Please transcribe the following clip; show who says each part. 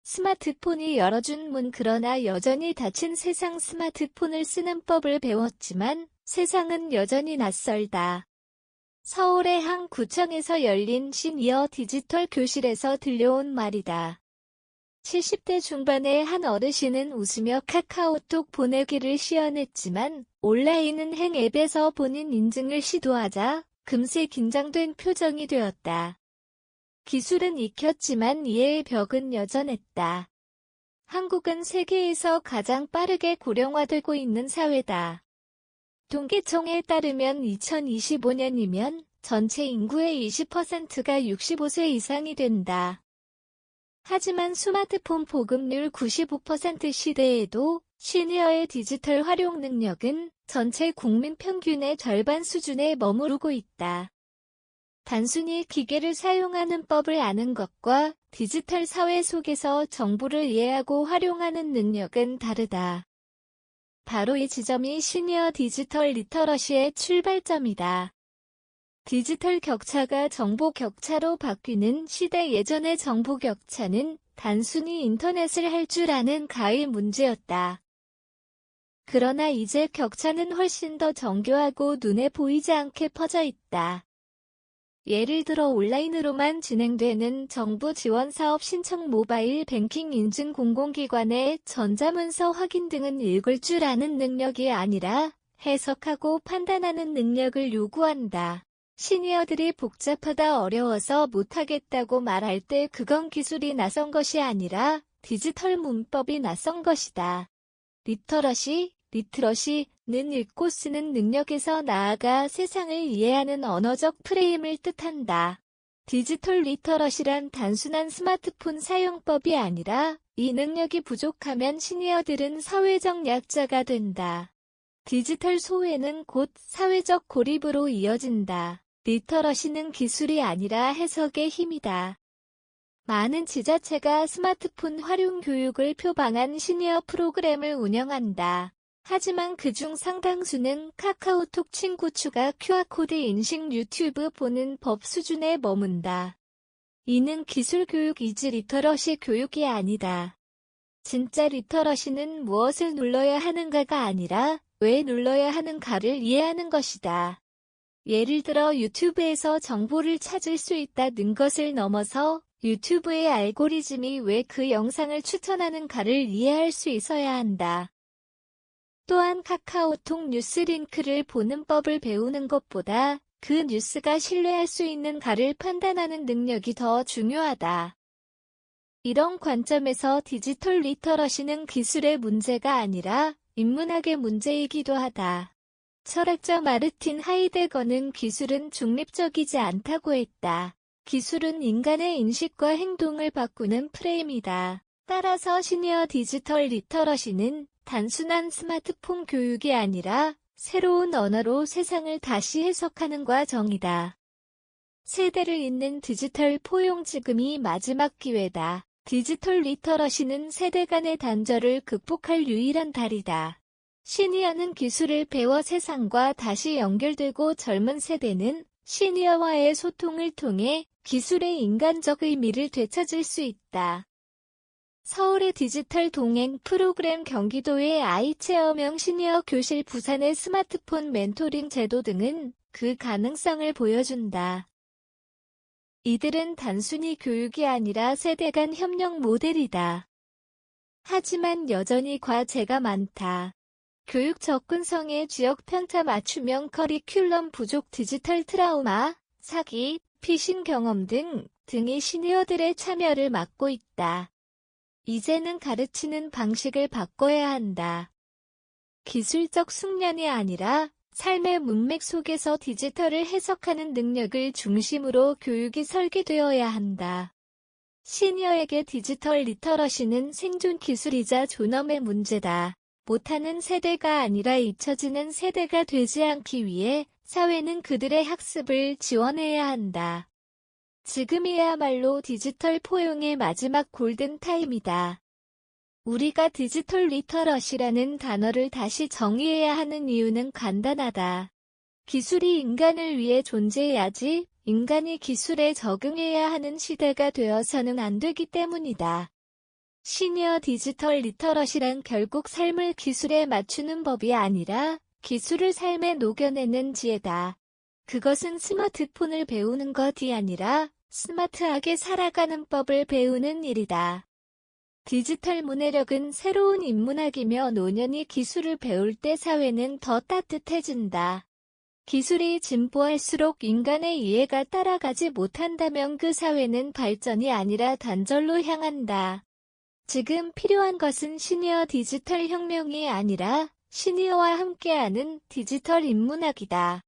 Speaker 1: 스마트폰이 열어준 문. 그러나 여전히 닫힌 세상. 스마트폰을 쓰는 법을 배웠지만 세상은 여전히 낯설다. 서울의 한 구청에서 열린 시니어 디지털 교실에서 들려온 말이다. 70대 중반의 한 어르신은 웃으며 카카오톡 보내기를 시연했지만 온라인 은행 앱에서 본인 인증을 시도하자 금세 긴장된 표정이 되었다. 기술은 익혔지만 이해의 벽은 여전했다. 한국은 세계에서 가장 빠르게 고령화되고 있는 사회다. 통계청에 따르면 2025년이면 전체 인구의 20%가 65세 이상이 된다. 하지만 스마트폰 보급률 95% 시대에도 시니어의 디지털 활용 능력은 전체 국민 평균의 절반 수준에 머무르고 있다. 단순히 기계를 사용하는 법을 아는 것과 디지털 사회 속에서 정보를 이해하고 활용하는 능력은 다르다. 바로 이 지점이 시니어 디지털 리터러시의 출발점이다. 디지털 격차가 정보 격차로 바뀌는 시대. 예전의 정보 격차는 단순히 인터넷을 할 줄 아는 가일 문제였다. 그러나 이제 격차는 훨씬 더 정교하고 눈에 보이지 않게 퍼져 있다. 예를 들어 온라인으로만 진행되는 정부 지원 사업 신청, 모바일 뱅킹 인증, 공공기관의 전자문서 확인 등은 읽을 줄 아는 능력이 아니라 해석하고 판단하는 능력을 요구한다. 시니어들이 복잡하다, 어려워서 못하겠다고 말할 때 그건 기술이 낯선 것이 아니라 디지털 문법이 낯선 것이다. 리트러시는 읽고 쓰는 능력에서 나아가 세상을 이해하는 언어적 프레임을 뜻한다. 디지털 리터러시란 단순한 스마트폰 사용법이 아니라 이 능력이 부족하면 시니어들은 사회적 약자가 된다. 디지털 소외는 곧 사회적 고립으로 이어진다. 리터러시는 기술이 아니라 해석의 힘이다. 많은 지자체가 스마트폰 활용 교육을 표방한 시니어 프로그램을 운영한다. 하지만 그중 상당수는 카카오톡 친구 추가, QR코드 인식, 유튜브 보는 법 수준에 머문다. 이는 기술 교육이지 리터러시 교육이 아니다. 진짜 리터러시는 무엇을 눌러야 하는가가 아니라 왜 눌러야 하는가를 이해하는 것이다. 예를 들어 유튜브에서 정보를 찾을 수 있다는 것을 넘어서 유튜브의 알고리즘이 왜 그 영상을 추천하는가를 이해할 수 있어야 한다. 또한 카카오톡 뉴스 링크를 보는 법을 배우는 것보다 그 뉴스가 신뢰할 수 있는가를 판단하는 능력이 더 중요하다. 이런 관점에서 디지털 리터러시는 기술의 문제가 아니라 인문학의 문제이기도 하다. 철학자 마르틴 하이데거는 기술은 중립적이지 않다고 했다. 기술은 인간의 인식과 행동을 바꾸는 프레임이다. 따라서 시니어 디지털 리터러시는 단순한 스마트폰 교육이 아니라 새로운 언어로 세상을 다시 해석하는 과정이다. 세대를 잇는 디지털 포용, 지금이 마지막 기회다. 디지털 리터러시는 세대 간의 단절을 극복할 유일한 다리다. 시니어는 기술을 배워 세상과 다시 연결되고 젊은 세대는 시니어와의 소통을 통해 기술의 인간적 의미를 되찾을 수 있다. 서울의 디지털 동행 프로그램, 경기도의 아이체험형 시니어 교실, 부산의 스마트폰 멘토링 제도 등은 그 가능성을 보여준다. 이들은 단순히 교육이 아니라 세대 간 협력 모델이다. 하지만 여전히 과제가 많다. 교육 접근성의 지역 편차, 맞춤형 커리큘럼 부족, 디지털 트라우마, 사기, 피싱 경험 등이 시니어들의 참여를 막고 있다. 이제는 가르치는 방식을 바꿔야 한다. 기술적 숙련이 아니라 삶의 문맥 속에서 디지털을 해석하는 능력을 중심으로 교육이 설계되어야 한다. 시니어에게 디지털 리터러시는 생존 기술이자 존엄의 문제다. 못하는 세대가 아니라 잊혀지는 세대가 되지 않기 위해 사회는 그들의 학습을 지원해야 한다. 지금이야말로 디지털 포용의 마지막 골든타임이다. 우리가 디지털 리터러시라는 단어를 다시 정의해야 하는 이유는 간단하다. 기술이 인간을 위해 존재해야지 인간이 기술에 적응해야 하는 시대가 되어서는 안 되기 때문이다. 시니어 디지털 리터러시란 결국 삶을 기술에 맞추는 법이 아니라 기술을 삶에 녹여내는 지혜다. 그것은 스마트폰을 배우는 것이 아니라 스마트하게 살아가는 법을 배우는 일이다. 디지털 문해력은 새로운 인문학이며 노년이 기술을 배울 때 사회는 더 따뜻해진다. 기술이 진보할수록 인간의 이해가 따라가지 못한다면 그 사회는 발전이 아니라 단절로 향한다. 지금 필요한 것은 시니어 디지털 혁명이 아니라 시니어와 함께하는 디지털 인문학이다.